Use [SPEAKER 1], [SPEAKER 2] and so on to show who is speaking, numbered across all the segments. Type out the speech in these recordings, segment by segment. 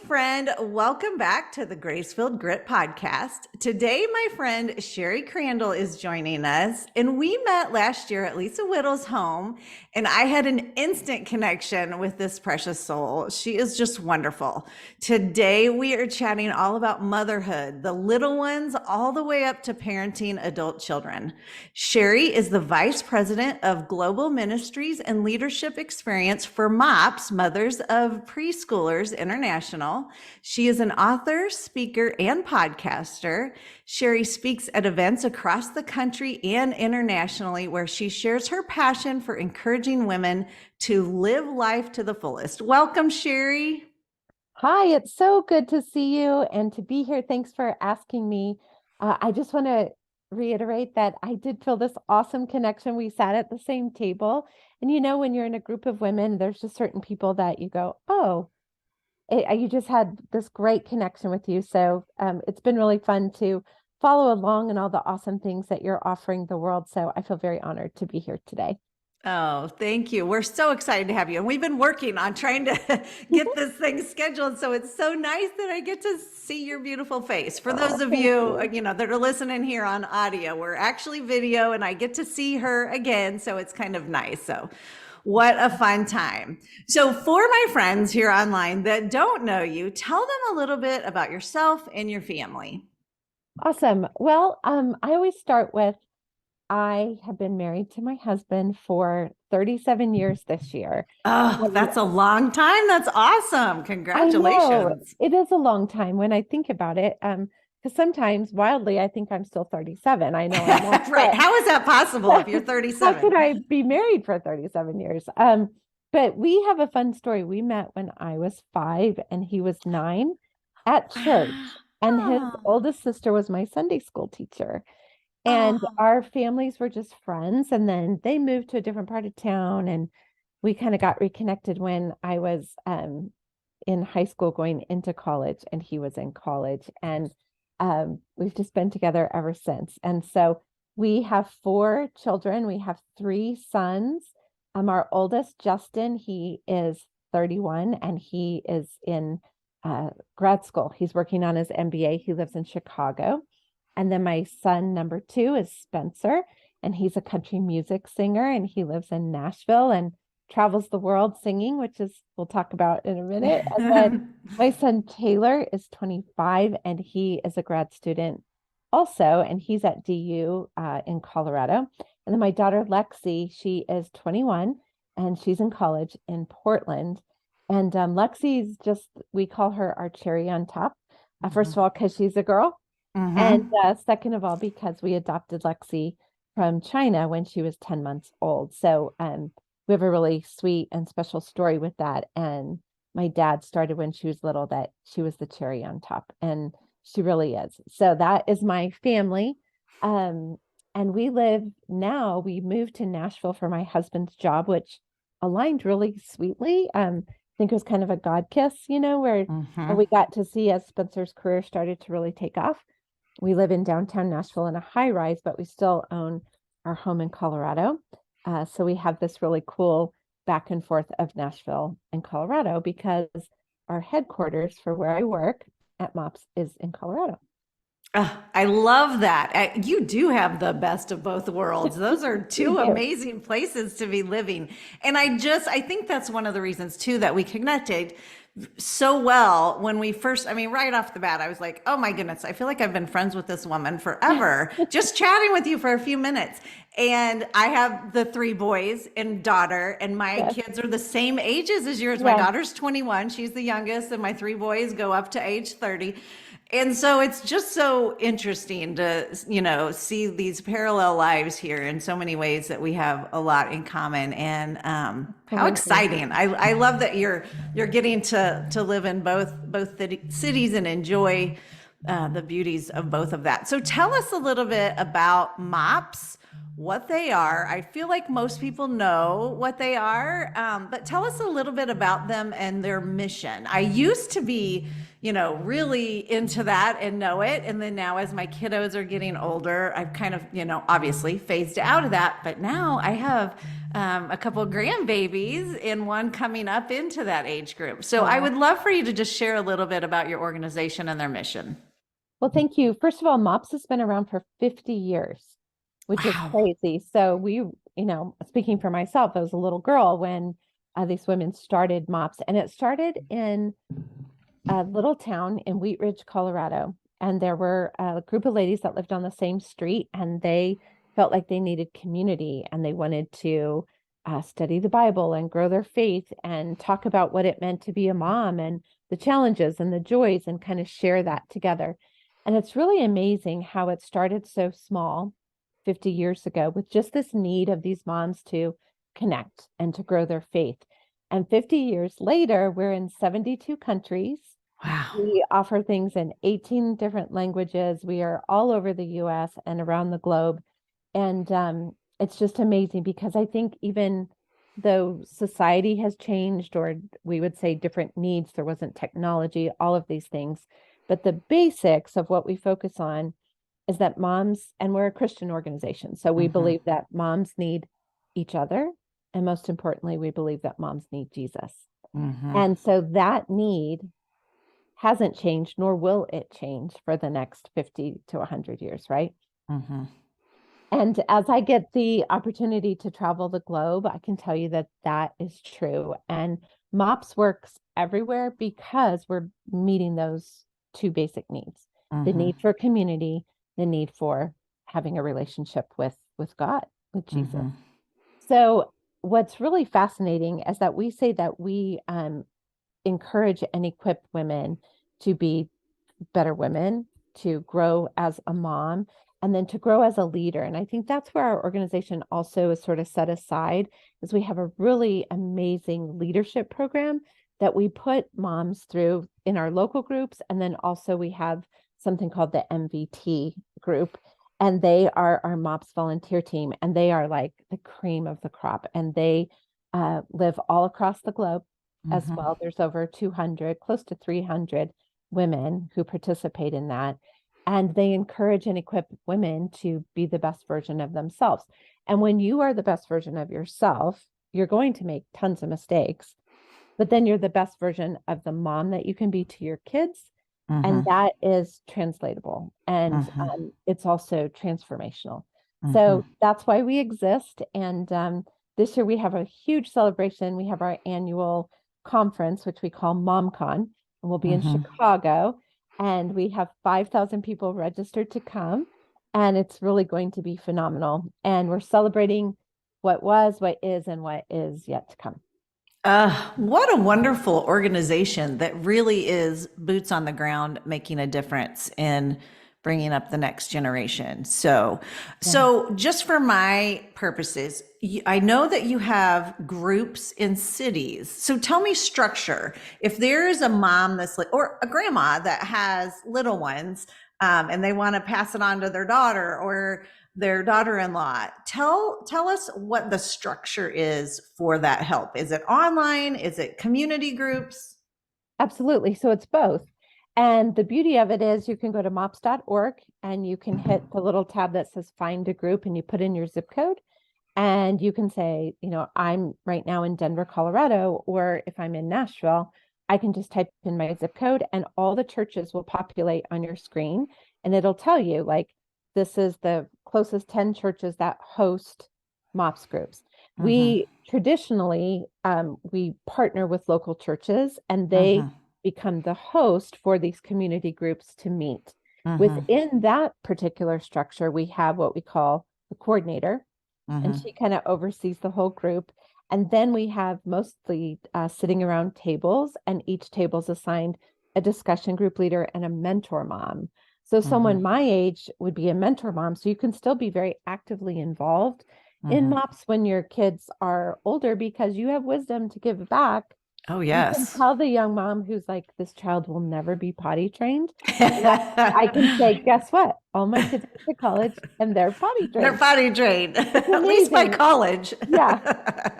[SPEAKER 1] friend. Welcome back to the Grace Filled Grit podcast. Today, my friend Sherri Crandall is joining us, and we met last year at Lisa Whittle's home, and I had an instant connection with this precious soul. She is just wonderful. Today, we are chatting all about motherhood, the little ones, all the way up to parenting adult children. Sherri is the Vice President of Global Ministries and Leadership Experience for MOPS, Mothers of Preschoolers International. She is an author, speaker, and podcaster. Sherri speaks at events across the country and internationally where she shares her passion for encouraging women to live life to the fullest. Welcome, Sherri.
[SPEAKER 2] Hi, it's so good to see you and to be here. Thanks for asking me. I just want to reiterate that I did feel this awesome connection. We sat at the same table. And you know, when you're in a group of women, there's just certain people that you go, oh, you just had this great connection with you. So it's been really fun to follow along and all the awesome things that you're offering the world. So I feel very honored to be here today.
[SPEAKER 1] Oh, thank you. We're so excited to have you. And we've been working on trying to get this thing scheduled. So it's so nice that I get to see your beautiful face. For those of you, that are listening here on audio, we're actually video and I get to see her again. So it's kind of nice. So what a fun time. So for my friends here online that don't know you, tell them a little bit about yourself and your family.
[SPEAKER 2] Awesome. Well, I always start with, I have been married to my husband for 37 years this year.
[SPEAKER 1] Oh, that's a long time. That's awesome. Congratulations.
[SPEAKER 2] It is a long time when I think about it. Because sometimes wildly, I think I'm still 37. I know I'm not.
[SPEAKER 1] Right. How is that possible if you're 37?
[SPEAKER 2] How could I be married for 37 years? But we have a fun story. We met when I was 5 and he was 9 at church. And his oldest sister was my Sunday school teacher. And our families were just friends. And then they moved to a different part of town. And we kind of got reconnected when I was in high school going into college and he was in college. And we've just been together ever since. And so we have 4 children. We have 3 sons. Our oldest, Justin, he is 31 and he is in grad school. He's working on his MBA. He lives in Chicago. And then my son, number 2, is Spencer, and he's a country music singer, and he lives in Nashville and travels the world singing, which is we'll talk about in a minute. And then my son, Taylor, is 25, and he is a grad student also, and he's at DU in Colorado. And then my daughter, Lexi, she is 21, and she's in college in Portland. And Lexi's just, we call her our cherry on top. First of all, because she's a girl. And second of all, because we adopted Lexi from China when she was 10 months old. So we have a really sweet and special story with that. And my dad started when she was little that she was the cherry on top. And she really is. So that is my family. And we moved to Nashville for my husband's job, which aligned really sweetly. I think it was kind of a God kiss, where we got to see as Spencer's career started to really take off. We live in downtown Nashville in a high rise, but we still own our home in Colorado. So we have this really cool back and forth of Nashville and Colorado because our headquarters for where I work at MOPS is in Colorado.
[SPEAKER 1] I love that. You do have the best of both worlds. Those are 2 amazing places to be living. And I think that's one of the reasons too that we connected so well when we first, right off the bat, I was like, oh my goodness, I feel like I've been friends with this woman forever, just chatting with you for a few minutes. And I have the 3 boys and daughter, and my kids are the same ages as yours. My daughter's 21, she's the youngest, and my 3 boys go up to age 30. And so it's just so interesting to, see these parallel lives here in so many ways that we have a lot in common. And how exciting. I love that you're getting to live in both cities and enjoy the beauties of both of that. So tell us a little bit about MOPS. what they are. I feel like most people know what they are, but tell us a little bit about them and their mission. I used to be, really into that and know it. And then now, as my kiddos are getting older, I've kind of, obviously phased out of that. But now I have a couple of grandbabies and one coming up into that age group. So I would love for you to just share a little bit about your organization and their mission.
[SPEAKER 2] Well, thank you. First of all, MOPS has been around for 50 years, which is
[SPEAKER 1] Wow.
[SPEAKER 2] crazy. So speaking for myself, I was a little girl when these women started MOPS, and it started in a little town in Wheat Ridge, Colorado. And there were a group of ladies that lived on the same street, and they felt like they needed community, and they wanted to study the Bible and grow their faith and talk about what it meant to be a mom and the challenges and the joys, and kind of share that together. And it's really amazing how it started so small 50 years ago with just this need of these moms to connect and to grow their faith. And 50 years later, we're in 72 countries.
[SPEAKER 1] Wow.
[SPEAKER 2] We offer things in 18 different languages. We are all over the US and around the globe. And it's just amazing because I think even though society has changed, or we would say different needs, there wasn't technology, all of these things. But the basics of what we focus on is that moms, and we're a Christian organization, so we believe that moms need each other. And most importantly, we believe that moms need Jesus. And so that need hasn't changed, nor will it change for the next 50 to 100 years, right? And as I get the opportunity to travel the globe, I can tell you that that is true. And MOPS works everywhere because we're meeting those two basic needs: the need for community, the need for having a relationship with God, with Jesus. So what's really fascinating is that we say that we encourage and equip women to be better women, to grow as a mom, and then to grow as a leader. And I think that's where our organization also is sort of set aside, is we have a really amazing leadership program that we put moms through in our local groups. And then also we have something called the MVT group, and they are our MOPS volunteer team, and they are like the cream of the crop, and they live all across the globe as well. There's over 200, close to 300 women who participate in that. And they encourage and equip women to be the best version of themselves. And when you are the best version of yourself, you're going to make tons of mistakes, but then you're the best version of the mom that you can be to your kids. And that is translatable. And it's also transformational. So that's why we exist. And this year we have a huge celebration. We have our annual conference, which we call MomCon, and we'll be in Chicago. And we have 5,000 people registered to come. And it's really going to be phenomenal. And we're celebrating what was, what is, and what is yet to come.
[SPEAKER 1] What a wonderful organization that really is boots on the ground, making a difference in bringing up the next generation. So just for my purposes, I know that you have groups in cities. So tell me structure. If there is a mom or a grandma that has little ones, and they want to pass it on to their daughter or their daughter-in-law, tell us what the structure is for that help. Is it online? Is it community groups?
[SPEAKER 2] Absolutely. So it's both. And the beauty of it is you can go to mops.org and you can hit the little tab that says find a group, and you put in your zip code, and you can say, I'm right now in Denver, Colorado, or if I'm in Nashville, I can just type in my zip code and all the churches will populate on your screen, and it'll tell you like, this is the closest 10 churches that host MOPS groups. We traditionally, we partner with local churches, and they become the host for these community groups to meet. Within that particular structure, we have what we call the coordinator, and she kind of oversees the whole group. And then we have mostly sitting around tables, and each table is assigned a discussion group leader and a mentor mom. So someone my age would be a mentor mom. So you can still be very actively involved in MOPS when your kids are older, because you have wisdom to give back
[SPEAKER 1] Oh,
[SPEAKER 2] You can
[SPEAKER 1] yes.
[SPEAKER 2] tell the young mom who's like, this child will never be potty trained. I can say, guess what? All my kids went to college and they're potty
[SPEAKER 1] They're
[SPEAKER 2] trained.
[SPEAKER 1] potty trained,
[SPEAKER 2] It's
[SPEAKER 1] at least by
[SPEAKER 2] amazing.
[SPEAKER 1] college.
[SPEAKER 2] Yeah.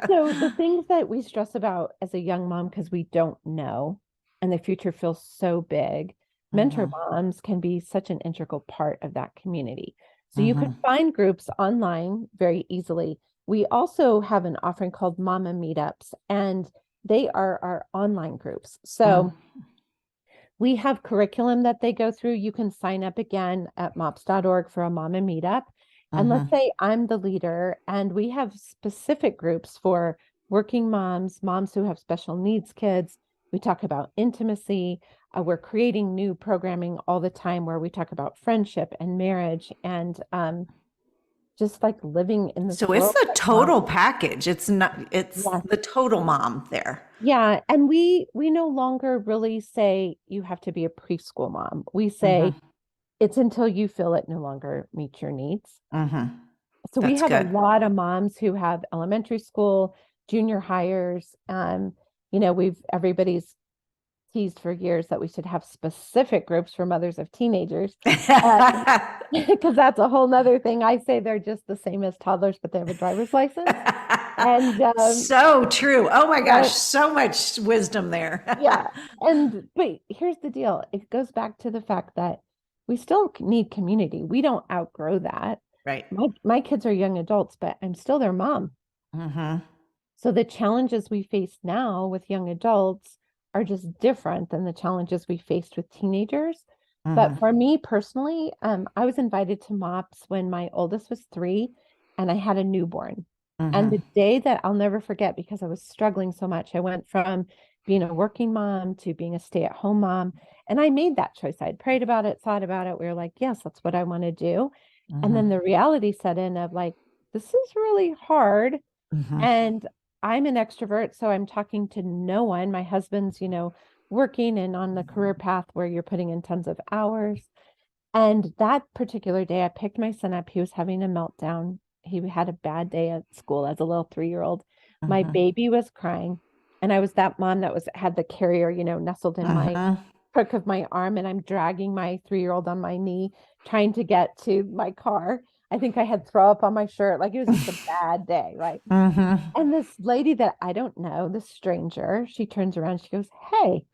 [SPEAKER 2] So the things that we stress about as a young mom because we don't know and the future feels so big, mentor
[SPEAKER 1] Mhm,
[SPEAKER 2] moms can be such an integral part of that community. So you can
[SPEAKER 1] mhm,
[SPEAKER 2] find groups online very easily. We also have an offering called Mama Meetups, and they are our online groups.
[SPEAKER 1] mm,
[SPEAKER 2] So we have curriculum that they go through. You can sign up again at mops.org for a Mama Meetup. And let's
[SPEAKER 1] mhm,
[SPEAKER 2] say I'm the leader, and we have specific groups for working moms, moms who have special needs kids. We talk about intimacy. We're creating new programming all the time where we talk about friendship and marriage and just like living in this
[SPEAKER 1] So it's
[SPEAKER 2] world
[SPEAKER 1] the
[SPEAKER 2] that moms.
[SPEAKER 1] total package. It's not, it's
[SPEAKER 2] Yeah.
[SPEAKER 1] the total mom there.
[SPEAKER 2] Yeah, and we no longer really say you have to be a preschool mom. We say
[SPEAKER 1] Mhm,
[SPEAKER 2] it's until you feel it no longer meets your needs.
[SPEAKER 1] mhm.
[SPEAKER 2] So we
[SPEAKER 1] That's
[SPEAKER 2] have a
[SPEAKER 1] good.
[SPEAKER 2] lot of moms who have elementary school, junior hires. We've everybody's teased for years that we should have specific groups for mothers of teenagers. Because that's a whole nother thing. I say they're just the same as toddlers, but they have a driver's license. And
[SPEAKER 1] So true. Oh my gosh,
[SPEAKER 2] right,
[SPEAKER 1] so much wisdom there.
[SPEAKER 2] yeah. But here's the deal. It goes back to the fact that we still need community. We don't outgrow that.
[SPEAKER 1] Right.
[SPEAKER 2] My kids are young adults, but I'm still their mom.
[SPEAKER 1] Hmm.
[SPEAKER 2] So the challenges we face now with young adults are just different than the challenges we faced with teenagers. But
[SPEAKER 1] Hmm.
[SPEAKER 2] for me personally, I was invited to MOPS when my oldest was 3 and I had a newborn. And
[SPEAKER 1] Hmm.
[SPEAKER 2] the day that I'll never forget because I was struggling so much, I went from being a working mom to being a stay-at-home mom. And I made that choice. I'd prayed about it, thought about it. We were like, yes, that's what I want to do. And then
[SPEAKER 1] Hmm.
[SPEAKER 2] the reality set in of like, this is really hard.
[SPEAKER 1] Hmm.
[SPEAKER 2] And I'm an extrovert, so I'm talking to no one. My husband's, working and on the career path where you're putting in tons of hours. And that particular day, I picked my son up. He was having a meltdown. He had a bad day at school as a little 3-year-old. My
[SPEAKER 1] Hmm.
[SPEAKER 2] baby was crying. And I was that mom that had the carrier, nestled in my
[SPEAKER 1] Hmm.
[SPEAKER 2] crook of my arm. And I'm dragging my 3-year-old on my knee, trying to get to my car. I think I had throw up on my shirt. Like it was just a bad day, right?
[SPEAKER 1] Hmm.
[SPEAKER 2] And this lady that I don't know, this stranger, she turns around, she goes, "Hey,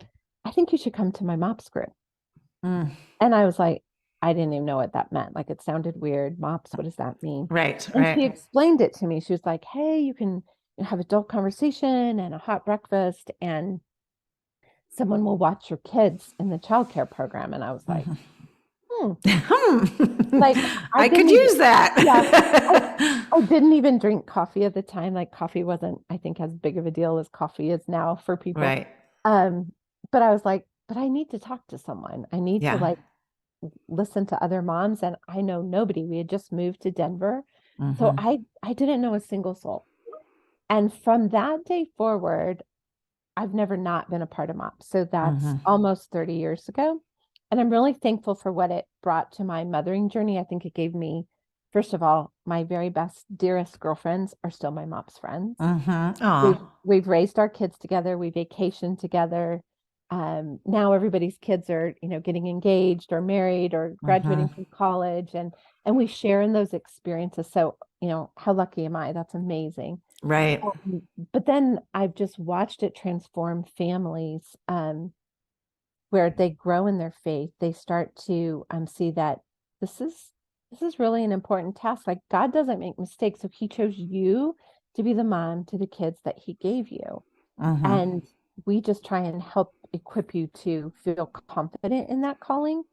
[SPEAKER 2] I think you should come to my MOPS group."
[SPEAKER 1] Mm.
[SPEAKER 2] And I was like, I didn't even know what that meant. Like it sounded weird. MOPS, what does that mean?
[SPEAKER 1] Right,
[SPEAKER 2] And she
[SPEAKER 1] right.
[SPEAKER 2] explained it to me. She was like, "Hey, you can have adult conversation and a hot breakfast, and someone will watch your kids in the childcare program." And I was like,
[SPEAKER 1] Hmm.
[SPEAKER 2] hmm,
[SPEAKER 1] Hmm.
[SPEAKER 2] like I
[SPEAKER 1] I could
[SPEAKER 2] didn't even,
[SPEAKER 1] use
[SPEAKER 2] yeah, I,
[SPEAKER 1] that.
[SPEAKER 2] I didn't even drink coffee at the time. Like coffee wasn't, I think, as big of a deal as coffee is now for people.
[SPEAKER 1] Right.
[SPEAKER 2] Um, but I was like, but I need to talk to someone. I need to
[SPEAKER 1] Yeah.
[SPEAKER 2] like listen to other moms. And I know nobody. We had just moved to Denver. So
[SPEAKER 1] Hmm.
[SPEAKER 2] I didn't know a single soul. And from that day forward, I've never not been a part of MOPS. So that's
[SPEAKER 1] Hmm.
[SPEAKER 2] almost 30 years ago. And I'm really thankful for what it brought to my mothering journey. I think it gave me, first of all, my very best, dearest girlfriends are still my MOPS friends.
[SPEAKER 1] Hmm.
[SPEAKER 2] We've
[SPEAKER 1] Oh.
[SPEAKER 2] we've raised our kids together. We vacation together. Now everybody's kids are, getting engaged or married or
[SPEAKER 1] Hmm.
[SPEAKER 2] graduating from college, and we share in those experiences. So, how lucky am I? That's amazing.
[SPEAKER 1] Right.
[SPEAKER 2] But then I've just watched it transform families, where they grow in their faith. They start to see that this is this is really an important task. Like God doesn't make mistakes, so He chose you to be the mom to the kids that He gave you,
[SPEAKER 1] Hmm.
[SPEAKER 2] and we just try and help equip you to feel confident in that calling,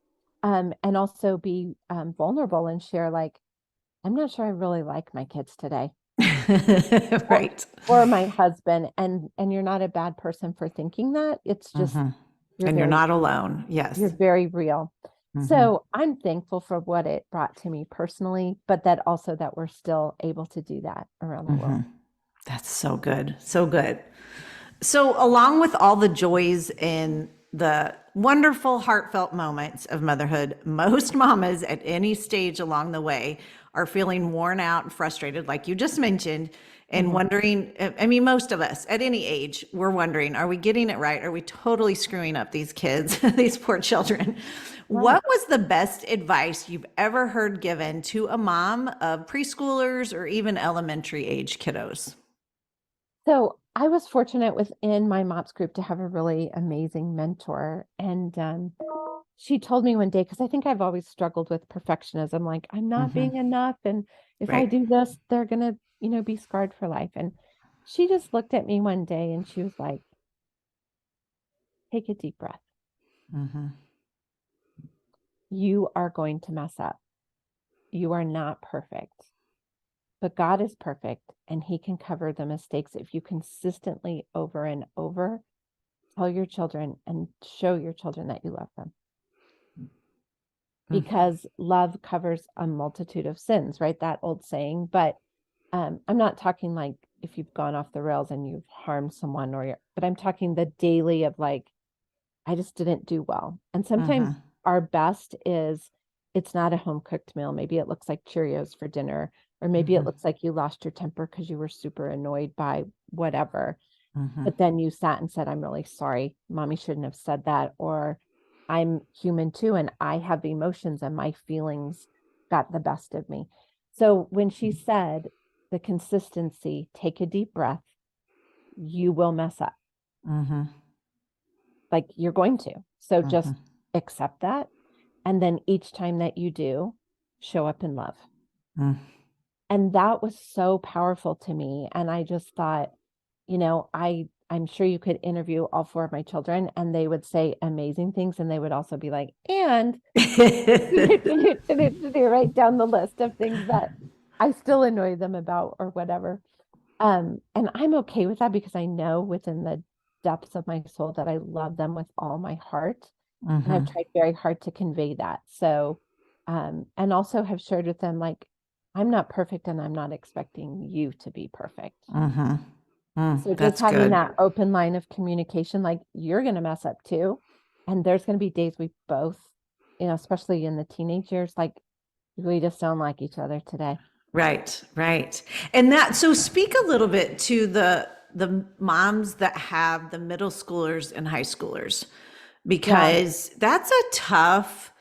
[SPEAKER 2] and also be vulnerable and share like, I'm not sure I really like my kids today, or,
[SPEAKER 1] Right.
[SPEAKER 2] or my husband, and you're not a bad person for thinking that. It's just
[SPEAKER 1] Hmm.
[SPEAKER 2] you're
[SPEAKER 1] And you're
[SPEAKER 2] very
[SPEAKER 1] not alone.
[SPEAKER 2] you're
[SPEAKER 1] Yes.
[SPEAKER 2] very real.
[SPEAKER 1] Hmm.
[SPEAKER 2] So I'm thankful for what it brought to me personally, but that also that we're still able to do that around the
[SPEAKER 1] Hmm.
[SPEAKER 2] world.
[SPEAKER 1] That's so good. So good. So, along with all the joys and the wonderful, heartfelt moments of motherhood, most mamas at any stage along the way are feeling worn out and frustrated, like you just mentioned. and wondering, I mean, most of us at any age, we're wondering, are we getting it right? Are we totally screwing up these kids, these poor children?
[SPEAKER 2] Right.
[SPEAKER 1] What was the best advice you've ever heard given to a mom of preschoolers or even elementary age kiddos?
[SPEAKER 2] So I was fortunate within my MOPS group to have a really amazing mentor. And she told me one day, because I think I've always struggled with perfectionism, like I'm not being enough. And if I
[SPEAKER 1] Right.
[SPEAKER 2] do this, they're going to, be scarred for life. And she just looked at me one day and she was like, take a deep breath. You are going to mess up. You are not perfect, but God is perfect and he can cover the mistakes if you consistently over and over tell your children and show your children that you love them. Because love covers a multitude of sins, right? That old saying. But I'm not talking like if you've gone off the rails and you've harmed someone but I'm talking the daily of like, I just didn't do well. And sometimes our best is it's not a home cooked meal. Maybe it looks like Cheerios for dinner, or maybe it looks like you lost your temper because you were super annoyed by whatever. But then you sat and said, I'm really sorry. Mommy shouldn't have said that. Or I'm human too. And I have emotions and my feelings got the best of me. So when she said the consistency, take a deep breath, you will mess up. Like you're going to. So just accept that. And then each time that you do, show up in love. And that was so powerful to me. And I just thought, I'm sure you could interview all four of my children and they would say amazing things. And they would also be like, and write down the list of things that I still annoy them about or whatever. And I'm okay with that because I know within the depths of my soul that I love them with all my heart. And I've tried very hard to convey that. So, and also have shared with them, like, I'm not perfect and I'm not expecting you to be perfect. So just having
[SPEAKER 1] good.
[SPEAKER 2] that open line of communication, like you're going to mess up too. And there's going to be days we both, especially in the teenage years, like we just don't like each other today.
[SPEAKER 1] Right, right. And so speak a little bit to the moms that have the middle schoolers and high schoolers, because that's a tough,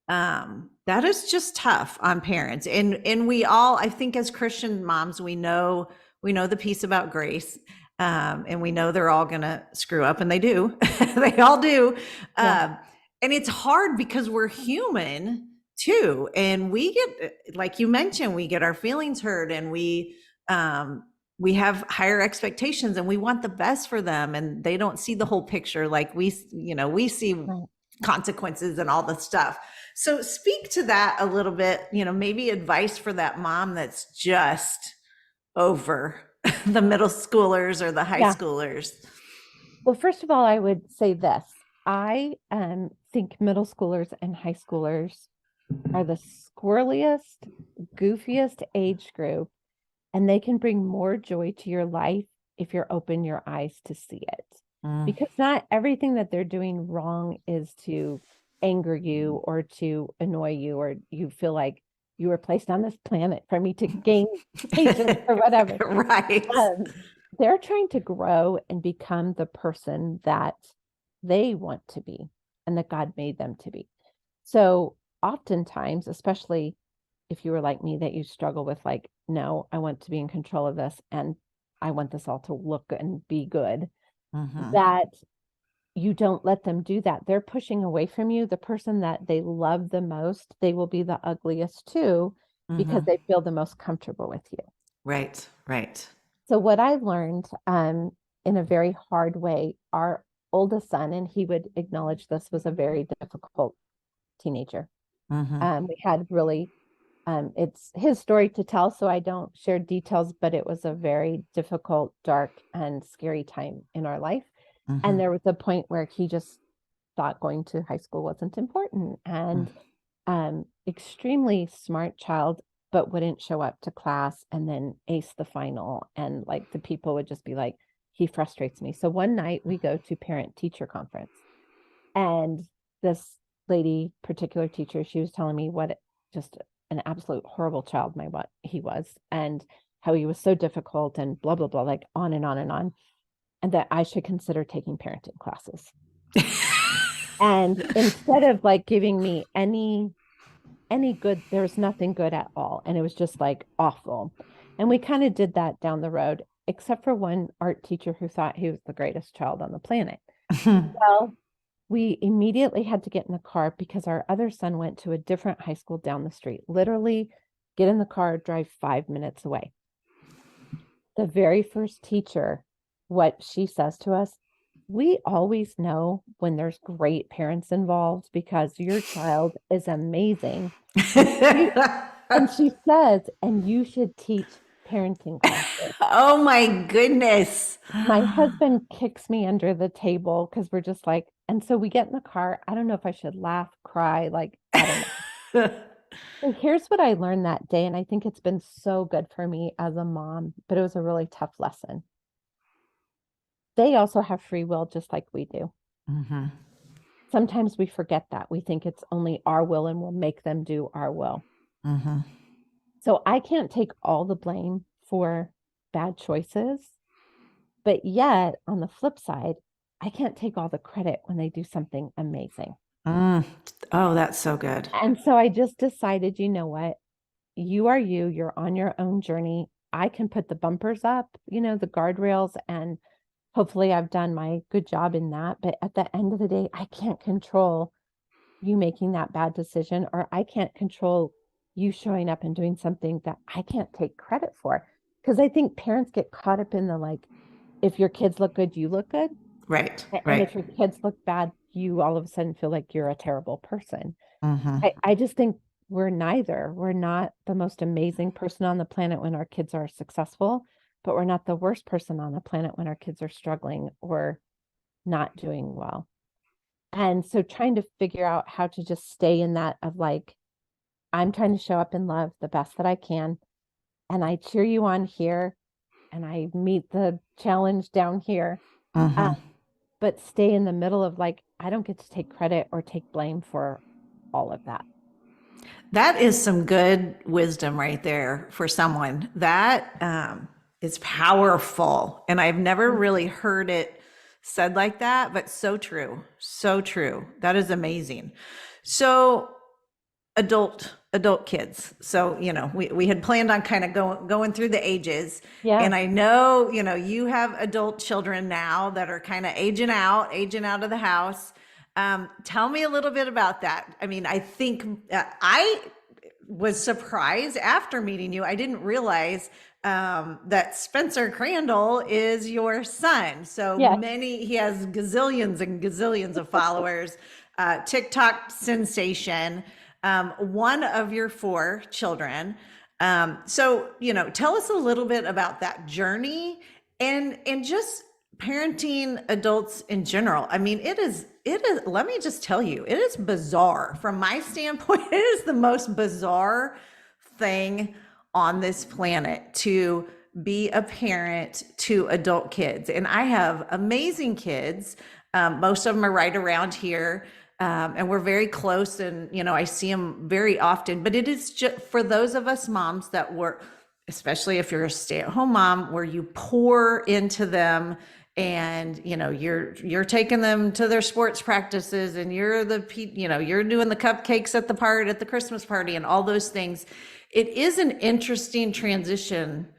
[SPEAKER 1] that is just tough on parents. And we all, I think as Christian moms, we know the piece about grace. And we know they're all gonna screw up, and they do. They all do. And it's hard because we're human too. And we get, like you mentioned, we get our feelings hurt, and we have higher expectations, and we want the best for them, and they don't see the whole picture. Like we see consequences and all the stuff. So speak to that a little bit, maybe advice for that mom that's just over the middle schoolers or the high schoolers.
[SPEAKER 2] Well, first of all, I would say this. I think middle schoolers and high schoolers are the squirreliest, goofiest age group, and they can bring more joy to your life if you're open your eyes to see it. Because not everything that they're doing wrong is to anger you or to annoy you, or you feel like you were placed on this planet for me to gain patience or whatever.
[SPEAKER 1] Right.
[SPEAKER 2] They're trying to grow and become the person that they want to be and that God made them to be. So oftentimes, especially if you were like me, that you struggle with like, no, I want to be in control of this and I want this all to look and be good, that you don't let them do that. They're pushing away from you. The person that they love the most, they will be the ugliest too, because they feel the most comfortable with you.
[SPEAKER 1] Right, right.
[SPEAKER 2] So what I learned in a very hard way, our oldest son, and he would acknowledge this, was a very difficult teenager. We had really, it's his story to tell, so I don't share details, but it was a very difficult, dark, and scary time in our life. And there was a point where he just thought going to high school wasn't important, and extremely smart child, but wouldn't show up to class and then ace the final. And like the people would just be like, he frustrates me. So one night we go to parent teacher conference, and this lady, particular teacher, she was telling me what just an absolute horrible child he was, and how he was so difficult and blah, blah, blah, like on and on and on. And that I should consider taking parenting classes. And instead of like giving me any good, there was nothing good at all. And it was just like awful. And we kind of did that down the road, except for one art teacher who thought he was the greatest child on the planet. Well, we immediately had to get in the car because our other son went to a different high school down the street. Literally get in the car, drive 5 minutes away. The very first teacher, what she says to us, we always know when there's great parents involved because your child is amazing. And she says, and you should teach parenting classes.
[SPEAKER 1] Oh my goodness.
[SPEAKER 2] My husband kicks me under the table because we're just like, and so we get in the car. I don't know if I should laugh, cry, like, I don't know. So here's what I learned that day, and I think it's been so good for me as a mom, but it was a really tough lesson. They also have free will just like we do.
[SPEAKER 1] Mm-hmm.
[SPEAKER 2] Sometimes we forget that. We think it's only our will and we'll make them do our will.
[SPEAKER 1] Mm-hmm.
[SPEAKER 2] So I can't take all the blame for bad choices, but yet on the flip side, I can't take all the credit when they do something amazing.
[SPEAKER 1] Oh, that's so good.
[SPEAKER 2] And so I just decided, you know what? You are you, you're on your own journey. I can put the bumpers up, the guardrails, and hopefully I've done my good job in that. But at the end of the day, I can't control you making that bad decision, or I can't control you showing up and doing something that I can't take credit for. Because I think parents get caught up in the like, if your kids look good, you look good.
[SPEAKER 1] Right.
[SPEAKER 2] And if your kids look bad, you all of a sudden feel like you're a terrible person.
[SPEAKER 1] Mm-hmm.
[SPEAKER 2] I just think we're neither. We're not the most amazing person on the planet when our kids are successful, but we're not the worst person on the planet when our kids are struggling or not doing well. And so trying to figure out how to just stay in that of like, I'm trying to show up in love the best that I can. And I cheer you on here and I meet the challenge down here.
[SPEAKER 1] Mm-hmm.
[SPEAKER 2] But stay in the middle of like, I don't get to take credit or take blame for all of that.
[SPEAKER 1] That is some good wisdom right there for someone. That is powerful. And I've never really heard it said like that, but so true. So true. That is amazing. So adult kids. So, we had planned on kind of going through the ages.
[SPEAKER 2] Yeah.
[SPEAKER 1] And I know, you have adult children now that are kind of aging out of the house. Tell me a little bit about that. I mean, I think I was surprised after meeting you. I didn't realize that Spencer Crandall is your son. So
[SPEAKER 2] Yeah.
[SPEAKER 1] he has gazillions and gazillions of followers, TikTok sensation, one of your 4 children. So, tell us a little bit about that journey and just parenting adults in general. I mean, it is, let me just tell you, it is bizarre from my standpoint. It is the most bizarre thing on this planet to be a parent to adult kids. And I have amazing kids. Most of them are right around here. And we're very close and, I see them very often, but it is just for those of us moms that were, especially if you're a stay-at-home mom, where you pour into them and, you're taking them to their sports practices and you're you're doing the cupcakes at the Christmas party and all those things. It is an interesting transition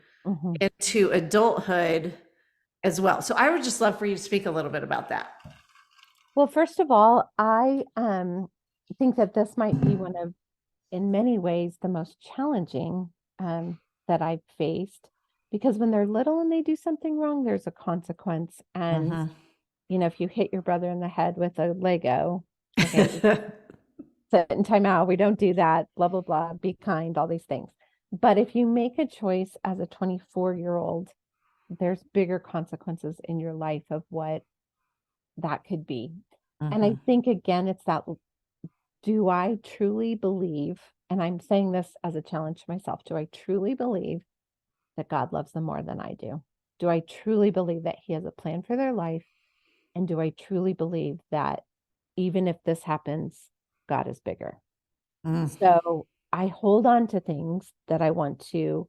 [SPEAKER 1] into adulthood as well. So I would just love for you to speak a little bit about that.
[SPEAKER 2] Well, first of all, I think that this might be one of, in many ways, the most challenging that I've faced, because when they're little and they do something wrong, there's a consequence. And, if you hit your brother in the head with a Lego, okay, sit in timeout, we don't do that, blah, blah, blah, be kind, all these things. But if you make a choice as a 24-year-old, there's bigger consequences in your life of what that could be. And I think, again, it's that, do I truly believe, and I'm saying this as a challenge to myself, do I truly believe that God loves them more than I do? Do I truly believe that He has a plan for their life? And do I truly believe that even if this happens, God is bigger? So I hold on to things that I want to,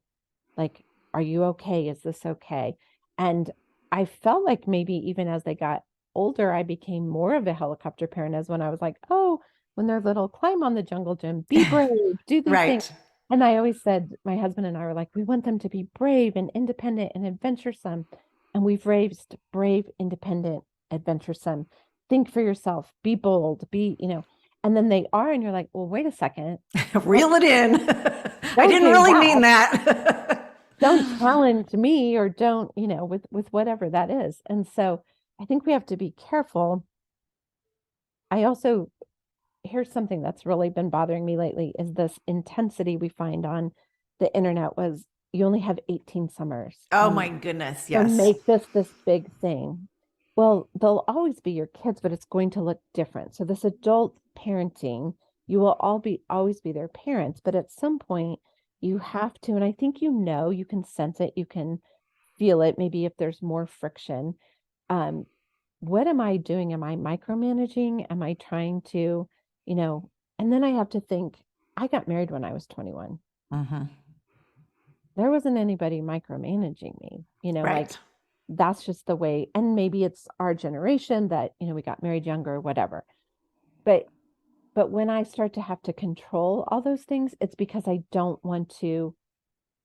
[SPEAKER 2] like, Are you okay? Is this okay? And I felt like maybe even as they got older, I became more of a helicopter parent, as when I was like, oh, when they're little, climb on the jungle gym, be brave, do these things.
[SPEAKER 1] Right.
[SPEAKER 2] And I always said, my husband and I were like, we want them to be brave and independent and adventuresome. And we've raised brave, independent, adventuresome. Think for yourself, be bold, and then they are, and you're like, well, wait a second.
[SPEAKER 1] Reel it in. I
[SPEAKER 2] Don't
[SPEAKER 1] didn't
[SPEAKER 2] do
[SPEAKER 1] really mean
[SPEAKER 2] that.
[SPEAKER 1] that.
[SPEAKER 2] Don't challenge me, or don't, with whatever that is. And so I think we have to be careful. I also, here's something that's really been bothering me lately, is this intensity we find on the internet was, you only have 18 summers,
[SPEAKER 1] Oh
[SPEAKER 2] and
[SPEAKER 1] my goodness.
[SPEAKER 2] so
[SPEAKER 1] Yes.
[SPEAKER 2] make this big thing. Well, they'll always be your kids, but it's going to look different. So this adult parenting, you will always be their parents, but at some point you have to, and I think, you can sense it, you can feel it, maybe if there's more friction. Um, what am I doing? Am I micromanaging? Am I trying to, you know, and then I have to think, I got married when I was 21.
[SPEAKER 1] Mm-hmm.
[SPEAKER 2] There wasn't anybody micromanaging me, like
[SPEAKER 1] Right.
[SPEAKER 2] that's just the way. And maybe it's our generation that, we got married younger or whatever. But when I start to have to control all those things, it's because I don't want to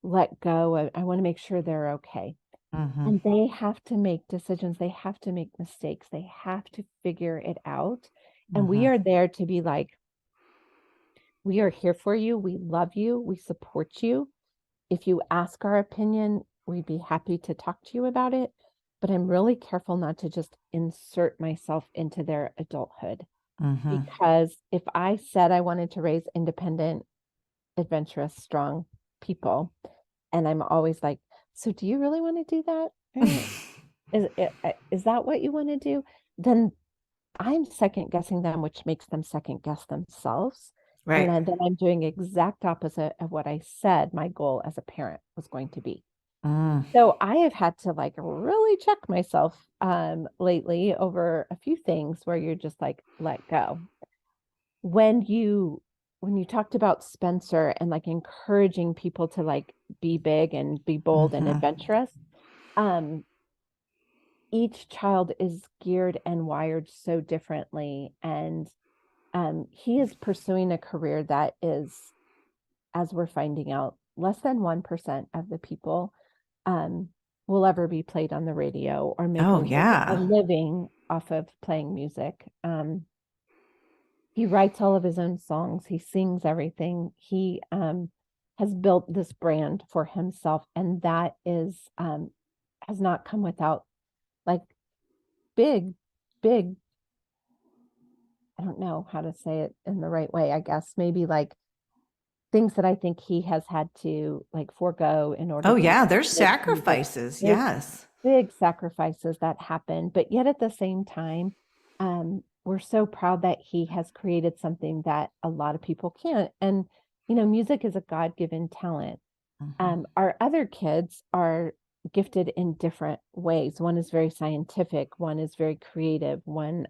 [SPEAKER 2] let go. I want to make sure they're okay.
[SPEAKER 1] Mm-hmm.
[SPEAKER 2] And they have to make decisions. They have to make mistakes. They have to figure it out. And
[SPEAKER 1] Mm-hmm.
[SPEAKER 2] we are there to be like, we are here for you. We love you. We support you. If you ask our opinion, we'd be happy to talk to you about it. But I'm really careful not to just insert myself into their adulthood.
[SPEAKER 1] Mm-hmm.
[SPEAKER 2] Because if I said I wanted to raise independent, adventurous, strong people, and I'm always like, so do you really want to do that? Right? Is that what you want to do? Then I'm second guessing them, which makes them second guess themselves. And
[SPEAKER 1] Right.
[SPEAKER 2] then I'm doing exact opposite of what I said my goal as a parent was going to be.
[SPEAKER 1] Mm.
[SPEAKER 2] So I have had to like really check myself lately over a few things where you're just like, let go. When you talked about Spencer and like encouraging people to like be big and be bold and
[SPEAKER 1] Mm-hmm.
[SPEAKER 2] adventurous, um, each child is geared and wired so differently. And he is pursuing a career that is, as we're finding out, less than 1% of the people um, will ever be played on the radio or make
[SPEAKER 1] Oh,
[SPEAKER 2] a
[SPEAKER 1] yeah.
[SPEAKER 2] living off of playing music. He writes all of his own songs. He sings everything. He has built this brand for himself, and that is has not come without like big, big. I don't know how to say it in the right way. I guess maybe like things that I think he has had to like forego in order
[SPEAKER 1] Oh,
[SPEAKER 2] to
[SPEAKER 1] yeah. There's
[SPEAKER 2] make music.
[SPEAKER 1] sacrifices.
[SPEAKER 2] There's
[SPEAKER 1] Yes.
[SPEAKER 2] big sacrifices that happen, but yet at the same time, we're so proud that he has created something that a lot of people can't. And music is a God-given talent.
[SPEAKER 1] Mm-hmm.
[SPEAKER 2] Our other kids are gifted in different ways. One is very scientific, one is very creative, one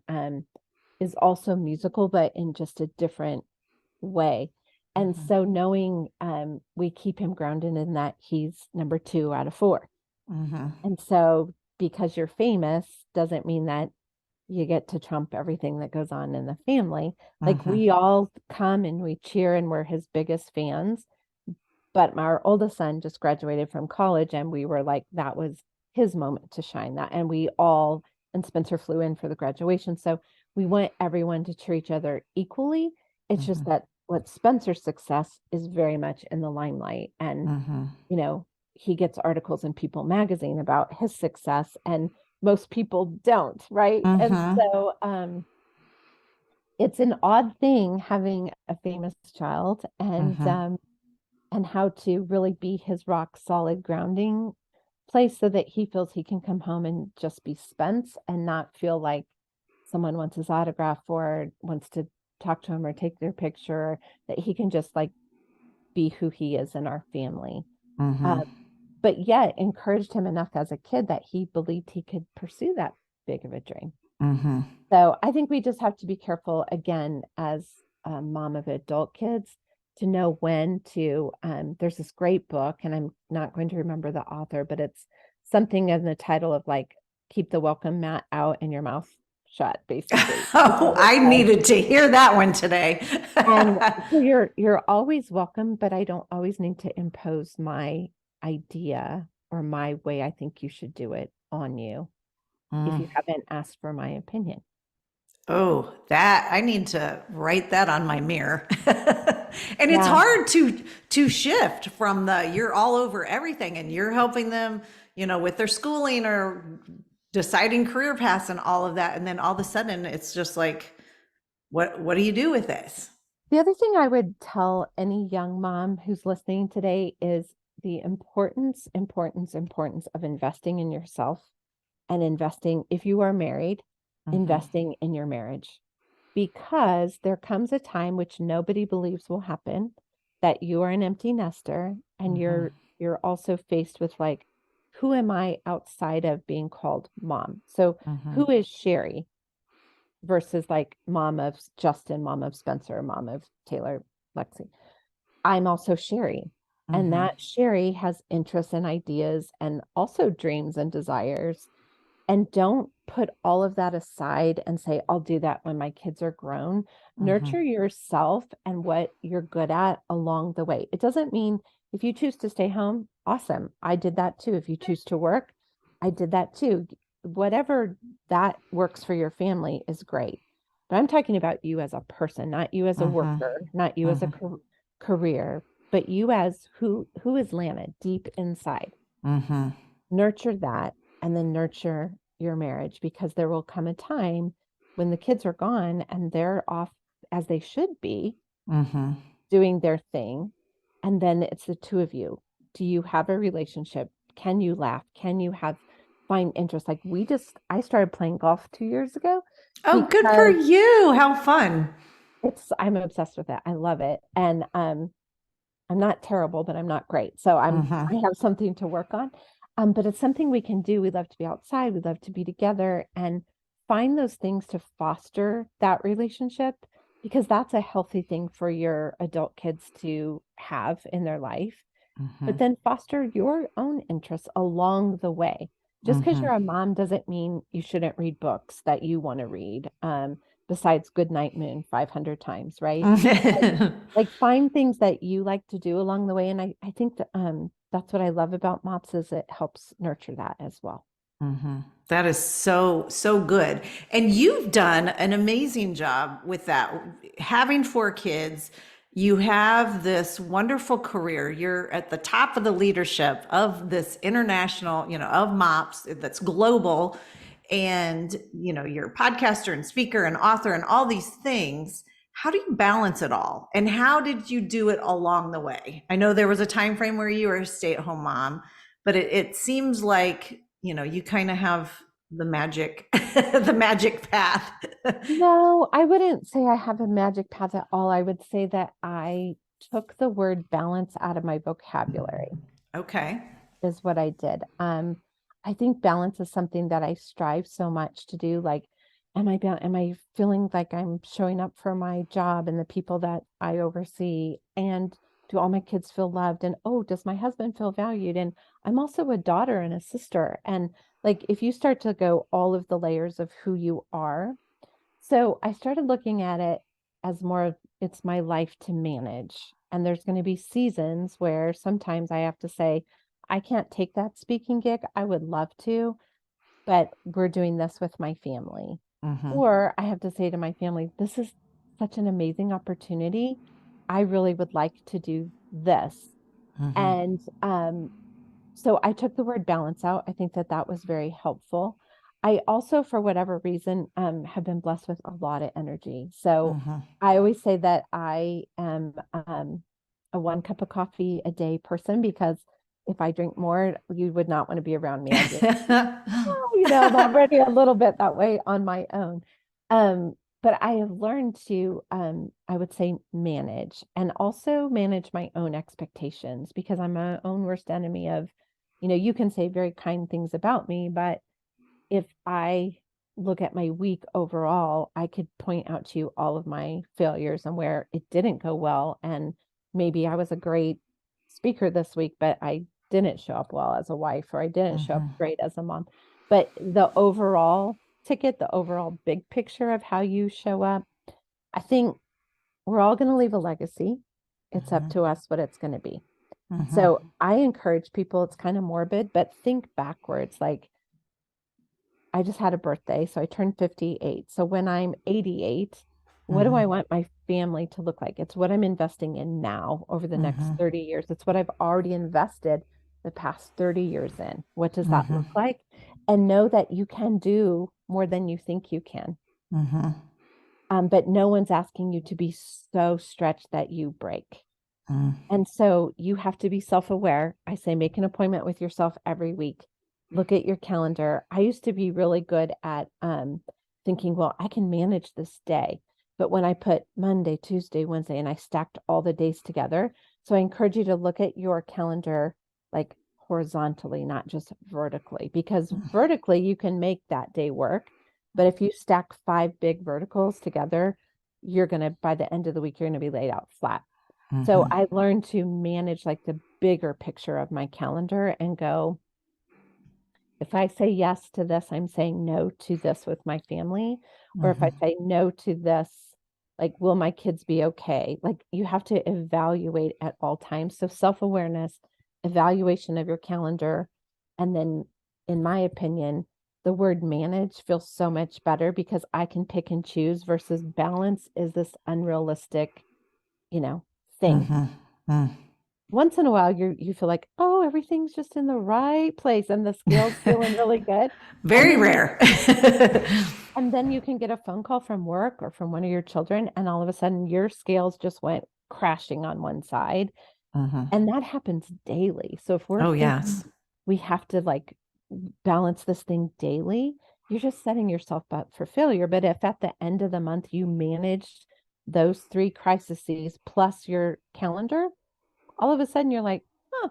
[SPEAKER 2] is also musical, but in just a different way. And
[SPEAKER 1] Mm-hmm.
[SPEAKER 2] so knowing we keep him grounded in that he's number 2 out of 4.
[SPEAKER 1] Mm-hmm.
[SPEAKER 2] And so because you're famous doesn't mean that you get to trump everything that goes on in the family. Like
[SPEAKER 1] Mm-hmm.
[SPEAKER 2] we all come and we cheer and we're his biggest fans. But our oldest son just graduated from college and we were like, that was his moment to shine that. And and Spencer flew in for the graduation. So we want everyone to treat each other equally. It's
[SPEAKER 1] Mm-hmm.
[SPEAKER 2] just that what Spencer's success is very much in the limelight. And,
[SPEAKER 1] Mm-hmm.
[SPEAKER 2] you know, he gets articles in People magazine about his success and most people don't, right? And
[SPEAKER 1] Mm-hmm.
[SPEAKER 2] so it's an odd thing having a famous child,
[SPEAKER 1] Mm-hmm.
[SPEAKER 2] and how to really be his rock solid grounding place so that he feels he can come home and just be Spence and not feel like someone wants his autograph or wants to talk to him or take their picture, that he can just like be who he is in our family.
[SPEAKER 1] Mm-hmm.
[SPEAKER 2] Uh, but yet encouraged him enough as a kid that he believed he could pursue that big of a dream. So I think we just have to be careful again as a mom of adult kids to know when to, there's this great book, and I'm not going to remember the author, but it's something in the title of like, keep the welcome mat out and your mouth shut, basically.
[SPEAKER 1] Oh, I needed to hear that one today.
[SPEAKER 2] And so you're always welcome, but I don't always need to impose my idea or my way I think you should do it on you if you haven't asked for my opinion.
[SPEAKER 1] Oh, that I need to write that on my mirror. And it's
[SPEAKER 2] Yeah.
[SPEAKER 1] hard to shift from the you're all over everything and you're helping them, with their schooling or deciding career paths and all of that. And then all of a sudden it's just like, what do you do with this?
[SPEAKER 2] The other thing I would tell any young mom who's listening today is the importance of investing in yourself and investing, if you are married, investing in your marriage. Because there comes a time which nobody believes will happen, that you are an empty nester and you're also faced with like, who am I outside of being called mom? So who is Sherri versus like mom of Justin, mom of Spencer, mom of Taylor, Lexi? I'm also Sherri. And that Sherri has interests and ideas and also dreams and desires. And don't put all of that aside and say, I'll do that when my kids are grown. Nurture yourself and what you're good at along the way. It doesn't mean if you choose to stay home, awesome. I did that too. If you choose to work, I did that too. Whatever that works for your family is great. But I'm talking about you as a person, not you as a worker, not you as a career, but you as who is Lana deep inside. Nurture that, and then nurture your marriage, because there will come a time when the kids are gone and they're off as they should be doing their thing. And then it's the two of you. Do you have a relationship? Can you laugh? Can you find interest? Like I started playing golf 2 years ago.
[SPEAKER 1] Oh, good for you. How fun.
[SPEAKER 2] I'm obsessed with it. I love it. And I'm not terrible, but I'm not great. So I have something to work on. But it's something we can do. We love to be outside. We love to be together and find those things to foster that relationship, because that's a healthy thing for your adult kids to have in their life. But then foster your own interests along the way. Just because you're a mom doesn't mean you shouldn't read books that you want to read. Besides Goodnight Moon 500 times, right? Like find things that you like to do along the way. And I think that that's what I love about MOPS is it helps nurture that as well.
[SPEAKER 1] That is so, so good. And you've done an amazing job with that. Having 4 kids, you have this wonderful career. You're at the top of the leadership of this international, of MOPS that's global. And, you're a podcaster and speaker and author and all these things. How do you balance it all? And how did you do it along the way? I know there was a time frame where you were a stay-at-home mom, but it seems like, you kind of have the magic, the magic path.
[SPEAKER 2] No, I wouldn't say I have a magic path at all. I would say that I took the word balance out of my vocabulary.
[SPEAKER 1] Okay.
[SPEAKER 2] Is what I did. I think balance is something that I strive so much to do. Like, am I feeling like I'm showing up for my job and the people that I oversee? And do all my kids feel loved? And oh, does my husband feel valued? And I'm also a daughter and a sister. And like, if you start to go all of the layers of who you are. So I started looking at it as more of it's my life to manage. And there's going to be seasons where sometimes I have to say, I can't take that speaking gig. I would love to, but we're doing this with my family. Or I have to say to my family, this is such an amazing opportunity. I really would like to do this. And so I took the word balance out. I think that was very helpful. I also, for whatever reason, have been blessed with a lot of energy. So I always say that I am a 1 cup of coffee a day person, because if I drink more, you would not want to be around me. I'm already a little bit that way on my own. But I have learned to, I would say, manage, and also manage my own expectations, because I'm my own worst enemy of, you can say very kind things about me, but if I look at my week overall, I could point out to you all of my failures and where it didn't go well. And maybe I was a great speaker this week, but I didn't show up well as a wife, or I didn't show up great as a mom. But the overall ticket, the overall big picture of how you show up, I think we're all going to leave a legacy. It's up to us what it's going to be. So I encourage people, it's kind of morbid, but think backwards. Like, I just had a birthday, so I turned 58. So when I'm 88, what do I want my family to look like? It's what I'm investing in now over the next 30 years. It's what I've already invested the past 30 years in. What does that look like? And know that you can do more than you think you can. But no one's asking you to be so stretched that you break. And so you have to be self-aware. I say, make an appointment with yourself every week. Look at your calendar. I used to be really good at thinking, well, I can manage this day. But when I put Monday, Tuesday, Wednesday, and I stacked all the days together. So I encourage you to look at your calendar like horizontally, not just vertically, because vertically you can make that day work. But if you stack 5 big verticals together, you're going to, by the end of the week, you're going to be laid out flat. So I learned to manage like the bigger picture of my calendar and go, if I say yes to this, I'm saying no to this with my family. Or if I say no to this, like, will my kids be okay? Like, you have to evaluate at all times. So self-awareness, evaluation of your calendar. And then, in my opinion, the word manage feels so much better because I can pick and choose versus balance is this unrealistic, thing. Once in a while, you feel like, oh, everything's just in the right place and the scale's feeling really good.
[SPEAKER 1] Very rare.
[SPEAKER 2] And then you can get a phone call from work or from one of your children, and all of a sudden your scales just went crashing on one side. And that happens daily. So if we're thinking we have to like balance this thing daily, you're just setting yourself up for failure. But if at the end of the month you managed those 3 crises plus your calendar, all of a sudden you're like, oh,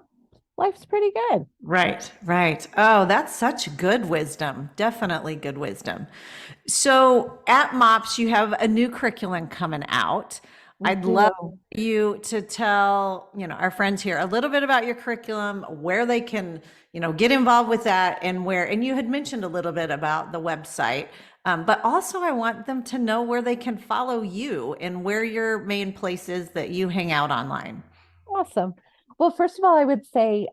[SPEAKER 2] life's pretty good.
[SPEAKER 1] Right, right. Oh, that's such good wisdom. Definitely good wisdom. So at MOPS, you have a new curriculum coming out. I'd love you to tell, our friends here a little bit about your curriculum, where they can, get involved with that and you had mentioned a little bit about the website. But also I want them to know where they can follow you and where your main places that you hang out online.
[SPEAKER 2] Awesome. Well, first of all, I would say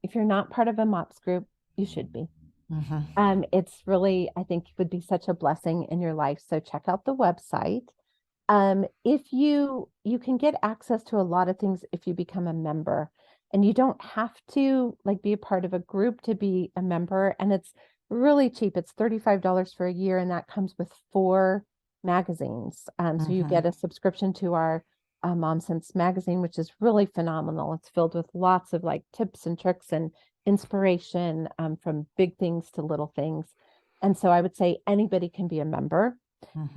[SPEAKER 2] if you're not part of a MOPS group, you should be. It's really, I think, would be such a blessing in your life. So check out the website. If you can get access to a lot of things if you become a member, and you don't have to like be a part of a group to be a member. And it's really cheap. It's $35 for a year, and that comes with 4 magazines. So you get a subscription to our Mom Sense magazine, which is really phenomenal. It's filled with lots of like tips and tricks and inspiration from big things to little things. And so I would say anybody can be a member.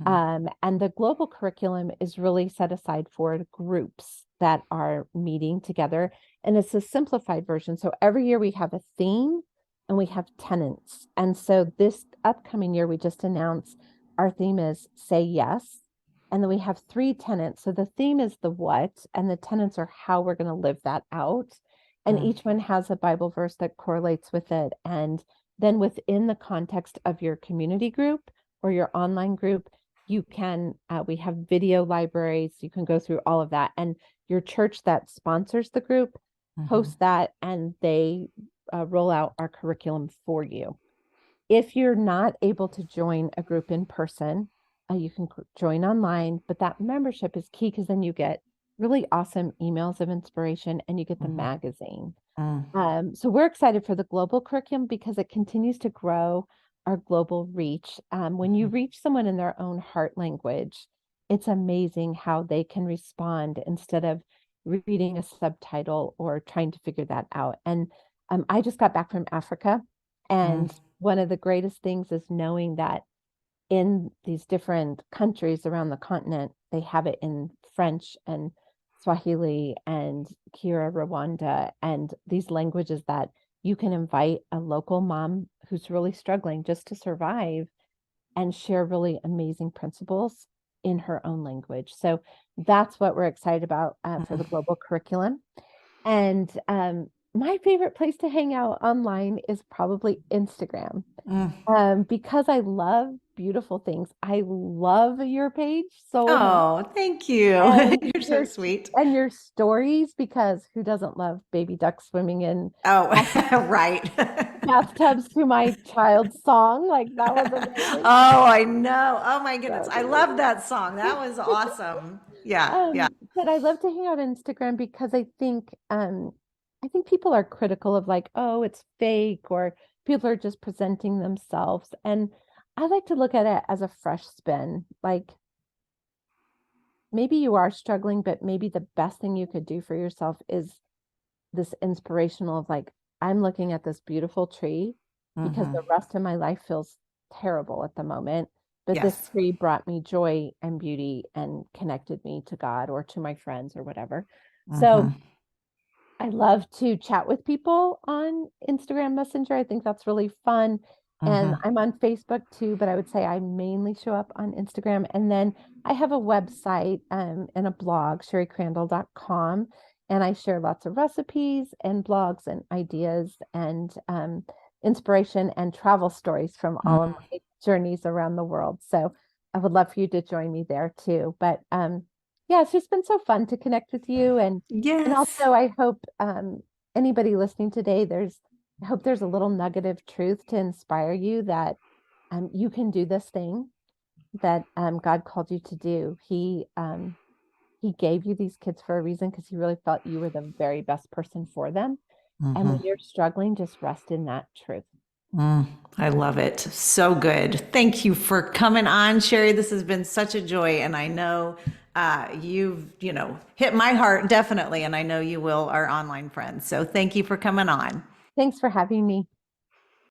[SPEAKER 2] And the global curriculum is really set aside for groups that are meeting together. And it's a simplified version. So every year we have a theme and we have tenets. And so this upcoming year, we just announced our theme is Say Yes. And then we have 3 tenets. So the theme is the what, and the tenets are how we're going to live that out. And each one has a Bible verse that correlates with it. And then within the context of your community group or your online group, you can, we have video libraries. You can go through all of that. And your church that sponsors the group hosts that, and they roll out our curriculum for you. If you're not able to join a group in person, you can join online, but that membership is key because then you get really awesome emails of inspiration and you get the magazine. So we're excited for the global curriculum because it continues to grow our global reach. When you reach someone in their own heart language, it's amazing how they can respond instead of reading a subtitle or trying to figure that out. And I just got back from Africa, and one of the greatest things is knowing that in these different countries around the continent, they have it in French and Swahili and Kira Rwanda, and these languages that you can invite a local mom who's really struggling just to survive and share really amazing principles. in her own language. So that's what we're excited about for the global curriculum. And my favorite place to hang out online is probably Instagram. Because I love beautiful things. I love your page so much.
[SPEAKER 1] Oh, thank you.
[SPEAKER 2] And
[SPEAKER 1] You're so sweet.
[SPEAKER 2] and your stories, because who doesn't love baby ducks swimming in
[SPEAKER 1] Oh, right.
[SPEAKER 2] bathtubs to my child's song? Like that was amazing.
[SPEAKER 1] Oh, I know. Oh my
[SPEAKER 2] That
[SPEAKER 1] goodness.
[SPEAKER 2] was
[SPEAKER 1] I love
[SPEAKER 2] amazing.
[SPEAKER 1] that song. That was awesome. Yeah, yeah.
[SPEAKER 2] But I love to hang out on Instagram because I think people are critical of like, oh, it's fake, or people are just presenting themselves. And I like to look at it as a fresh spin. Like maybe you are struggling, but maybe the best thing you could do for yourself is this inspirational of like, I'm looking at this beautiful tree because the rest of my life feels terrible at the moment. But this
[SPEAKER 1] Yes.
[SPEAKER 2] tree brought me joy and beauty and connected me to God or to my friends or whatever. So I love to chat with people on Instagram Messenger. I think that's really fun. And I'm on Facebook too, but I would say I mainly show up on Instagram. And then I have a website and a blog, sherricrandall.com. And I share lots of recipes and blogs and ideas and inspiration and travel stories from all of my journeys around the world. So I would love for you to join me there too. But yeah, it's just been so fun to connect with you. And
[SPEAKER 1] Yes.
[SPEAKER 2] also I hope anybody listening today, I hope there's a little nugget of truth to inspire you that you can do this thing that God called you to do. He gave you these kids for a reason because he really felt you were the very best person for them. And when you're struggling, just rest in that truth.
[SPEAKER 1] I love it. So good. Thank you for coming on, Sherri. This has been such a joy. And I know you've, hit my heart definitely. And I know you will, our online friends. So thank you for coming on.
[SPEAKER 2] Thanks for having me.